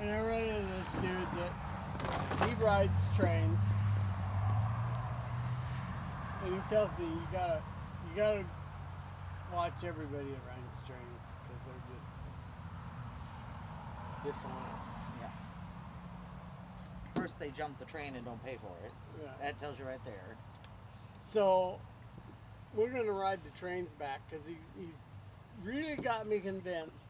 And I run into this dude that he rides trains, and he tells me you gotta watch everybody that rides trains because they're just dishonest. Yeah. First they jump the train and don't pay for it. Yeah. That tells you right there. So we're gonna ride the trains back because he's really got me convinced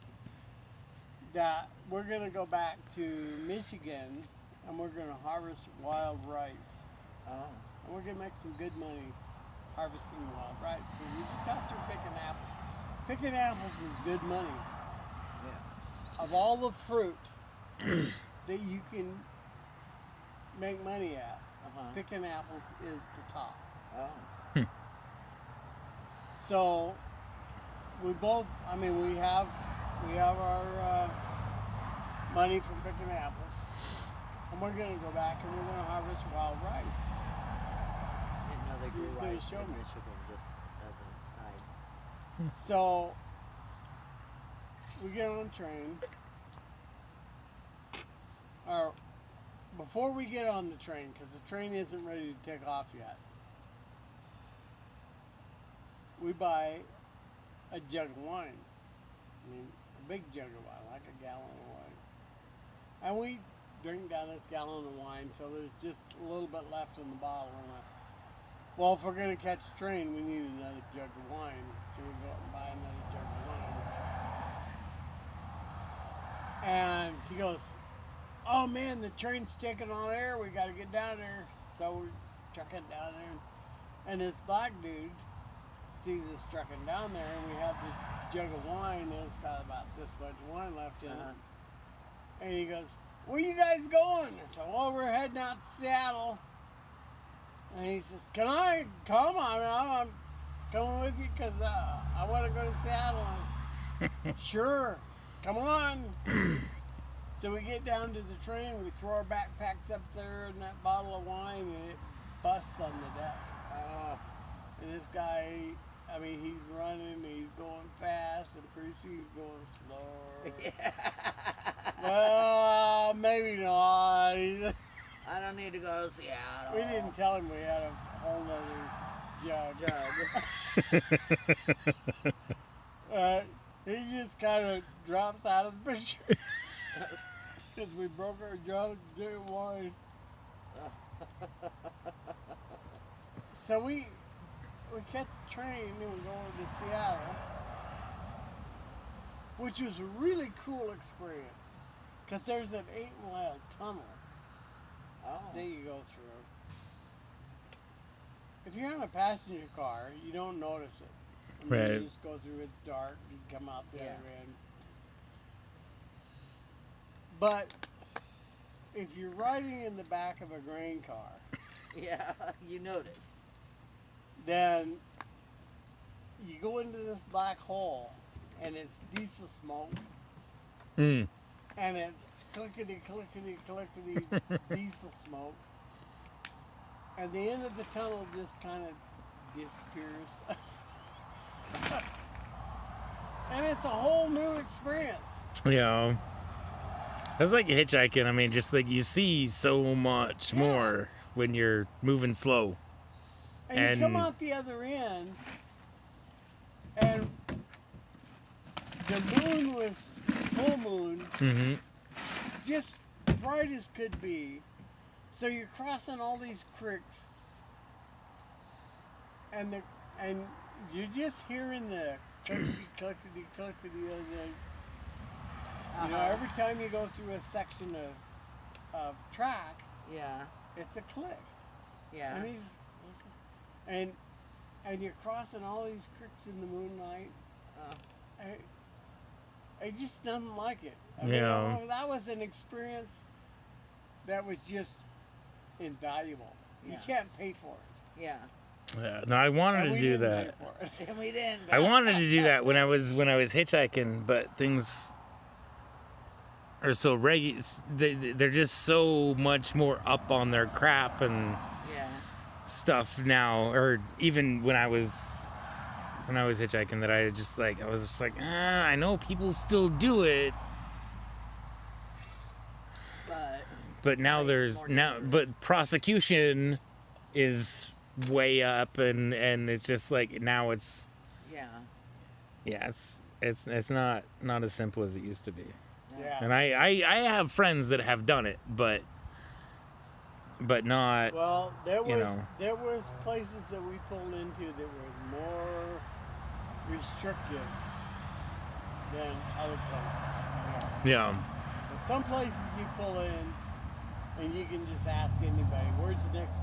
that we're gonna go back to Michigan and we're gonna harvest wild rice. Oh. And we're gonna make some good money harvesting wild rice because we just got through picking apples. Picking apples is good money. Yeah. Of all the fruit that you can make money at, picking apples is the top. Oh. So we both, we have our money from picking apples, and we're gonna go back and we're gonna harvest wild rice. Didn't know they grew He's gonna rice show in me. Michigan just as a side. So we get on the train. Or before we get on the train, because the train isn't ready to take off yet, we buy a jug of wine. A big jug of wine, like a gallon of wine. And we drink down this gallon of wine till there's just a little bit left in the bottle. Well, if we're going to catch a train, we need another jug of wine. So we go out and buy another jug of wine. And he goes, oh man, the train's taking on air. We got to get down there. So we're trucking down there. And this black dude sees us trucking down there, and we have this jug of wine, and it's got about this much wine left in it. And he goes, where you guys going? I said, well, we're heading out to Seattle. And he says, can I come? I'm coming with you because I want to go to Seattle. I said, sure, come on. So we get down to the train, we throw our backpacks up there and that bottle of wine, and it busts on the deck. And this guy, he's running, he's going fast, and pretty soon he's going slower. Yeah. Well, maybe not. I don't need to go to Seattle. We didn't tell him we had a whole nother jug. He just kind of drops out of the picture. Because we broke our jug of wine. So we catch a train and we're going to Seattle, which was a really cool experience because there's an 8-mile tunnel that you go through. If you're in a passenger car, you don't notice it. Right. You just go through, it's dark, you come out the other end. But if you're riding in the back of a grain car, yeah, you notice. Then you go into this black hole, and it's diesel smoke, and it's clickety, clickety, clickety diesel smoke, and the end of the tunnel just kind of disappears. And it's a whole new experience. Yeah. It's like hitchhiking. Just like you see so much more when you're moving slow. And you come out the other end, and the moon was full moon, just bright as could be. So you're crossing all these creeks, and you're just hearing the clickety, clickety, clickety, every time you go through a section of track, it's a click. Yeah. And you're crossing all these creeks in the moonlight. I just nothing like it. That was an experience that was just invaluable. You can't pay for it. Yeah. Yeah. No, I wanted to do that. And we didn't. I wanted to do that when I was hitchhiking, but things are so they're just so much more up on their crap and stuff now, or even when I was hitchhiking, that I was just like, I know people still do it, but now Right, there's more now, dangerous. but prosecution is way up, and it's just like now it's Yeah. yeah, it's not as simple as it used to be. Yeah. And I have friends that have done it, but not. Well, there You was know. there was places that we pulled into that were more restrictive than other places. Yeah. But some places you pull in and you can just ask anybody, where's the next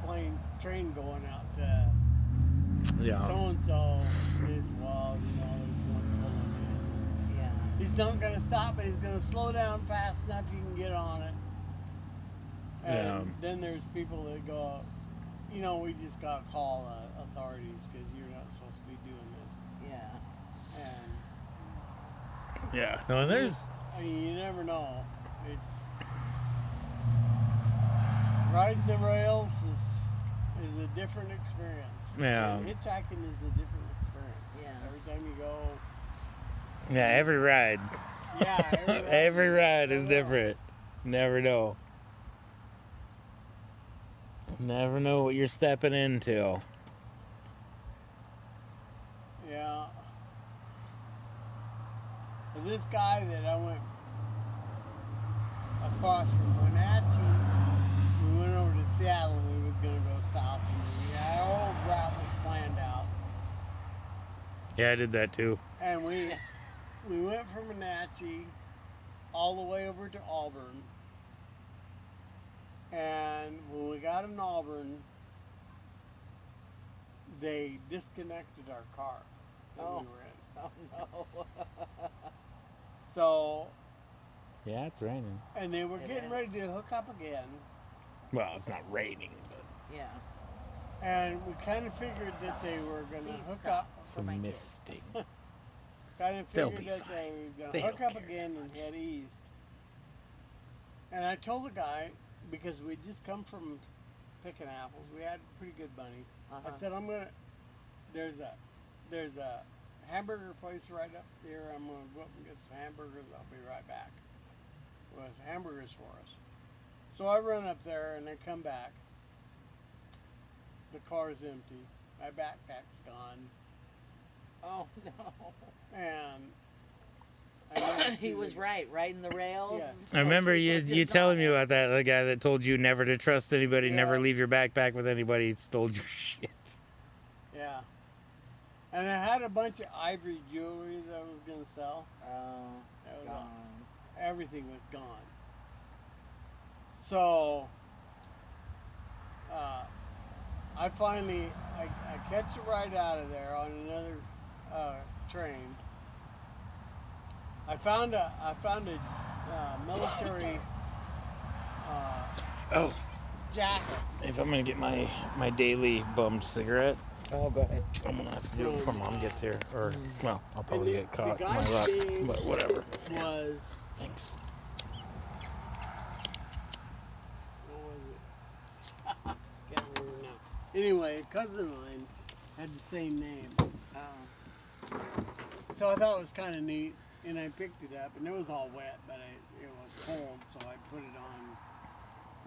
train going out to Yeah. so and so? Is well, there's one pulling in. Yeah. He's not gonna stop, but he's gonna slow down fast enough you can get on it. And Yeah. then there's people that go, we just got to call authorities because you're not supposed to be doing this. Yeah. And Yeah. No, there's. you never know. It's riding the rails is a different experience. Yeah. And hitchhiking is a different experience. Yeah. Every time you go. Yeah, every ride. Yeah. Every ride is never know. different. Never know. Never know what you're stepping into. Yeah. But this guy that I went across from Wenatchee, we went over to Seattle and we was going to go south. And the whole route was planned out. Yeah, I did that too. And we went from Wenatchee all the way over to Auburn. And when we got in Auburn, they disconnected our car that we were in. Oh no. So, Yeah, it's raining. and they were It getting is. ready to hook up again. Well, it's not raining, but Yeah. And we kind of figured that they were going to Please hook stop up. it's for a my kids. mistake. Kind of They'll figured be that fine. they were going They to hook don't up care again and head east. And I told the guy, because we'd just come from picking apples, we had pretty good money. I said, there's a hamburger place right up there. I'm going to go up and get some hamburgers. I'll be right back. Well, it's hamburgers for us. So I run up there and I come back. The car's empty. My backpack's gone. Oh no. And I never see He was the- right, riding the rails. Yeah. I remember Those you people you just telling me honest. about that, the guy that told you never to trust anybody, never Yeah. leave your backpack with anybody, he stole your shit. Yeah. And I had a bunch of ivory jewelry that I was going to sell. Oh, That was gone. Everything was gone. So, I finally, I catch a ride out of there on another train. I found a military Oh, jacket. if I'm gonna get my daily bummed cigarette, Oh, go ahead. I'm gonna have to do it before Mom gets here. Or, well, I'll probably And get caught the in my guy's luck, name but whatever. Was Thanks. what was it? Can't remember now. Anyway, a cousin of mine had the same name, Oh, so I thought it was kind of neat, and I picked it up, and it was all wet, but it was cold, so I put it on,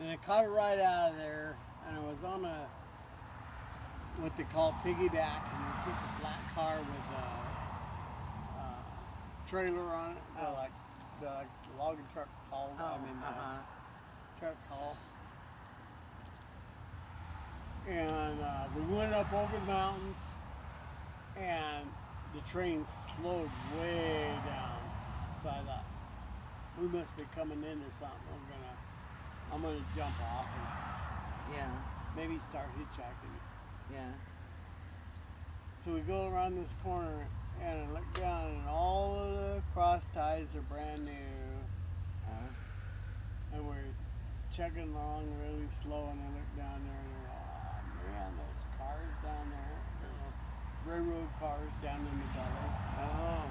and I caught it right out of there, and I was on what they call piggyback, and it's just a flat car with a trailer on it, Oh. the logging truck haul. oh, Truck haul. And we went up over the mountains, and the train slowed way down. So I thought, we must be coming into something. I'm gonna jump off and yeah, maybe start hitchhiking. yeah. So we go around this corner, and I look down, and all of the cross ties are brand new. And we're chugging along really slow, and I look down there, and oh man, there's cars down there. There's railroad cars down in the gully. Oh,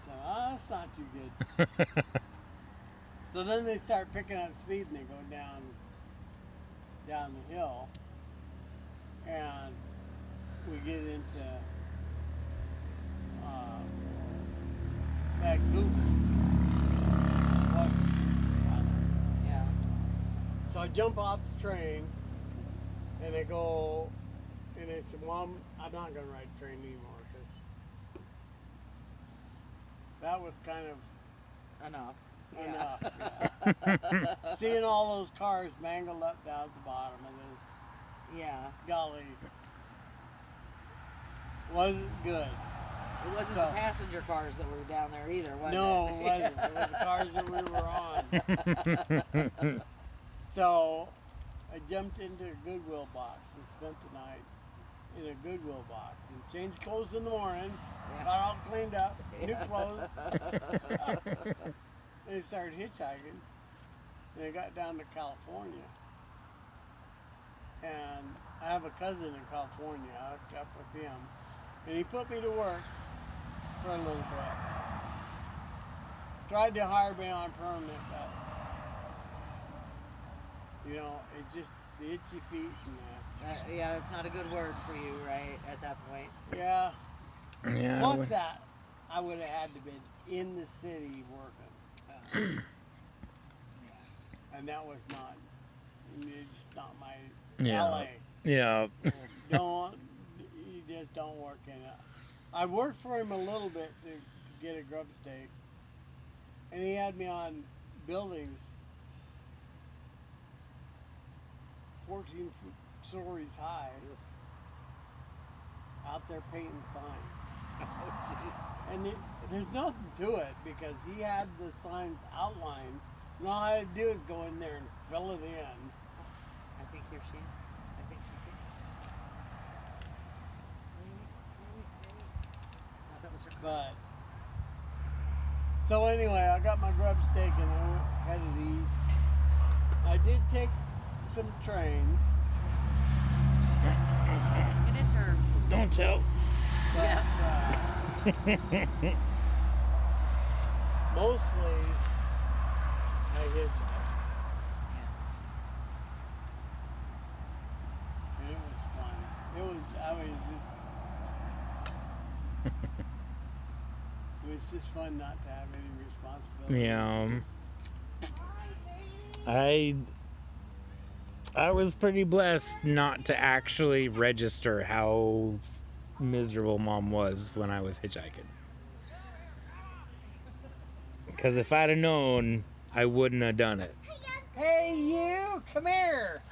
So, that's not too good. So then they start picking up speed, and they go down the hill, and we get into Vancouver. Well, So I jump off the train, and I go, and I said, Mom, I'm not going to ride the train anymore, because that was kind of Enough. enough. Yeah. Seeing all those cars mangled up down at the bottom of this Yeah. gully wasn't good. It wasn't So- the passenger cars that were down there either, was No, it? it wasn't. It was the cars that we were on. So I jumped into a Goodwill box and spent the night in a Goodwill box and changed clothes in the morning, Yeah. got all cleaned up, new clothes. And I started hitchhiking, and I got down to California. And I have a cousin in California. I hooked up with him, and he put me to work for a little bit. Tried to hire me on permanent, but you know, it's just the itchy feet and Yeah, it's not a good word for you, right, at that point. yeah. Yeah. Plus that, I would have had to been in the city working, and that was not. It's just not my Yeah. LA. Yeah. You just don't work in it. I worked for him a little bit to get a grub stake, and he had me on buildings 14 stories high, out there painting signs. Oh, jeez. And there's nothing to it because he had the signs outlined, and all I had to do is go in there and fill it in. I think here she is. I think she's here. I thought that was her car. But so anyway, I got my grub stake and I went headed east. I did take some trains, It is her. Don't tell. but mostly I hitchhiked, and it was fun. I was just. It was just fun not to have any responsibility. Yeah. I was pretty blessed not to actually register how miserable Mom was when I was hitchhiking. Because if I'd have known, I wouldn't have done it. Hey, you! Come here!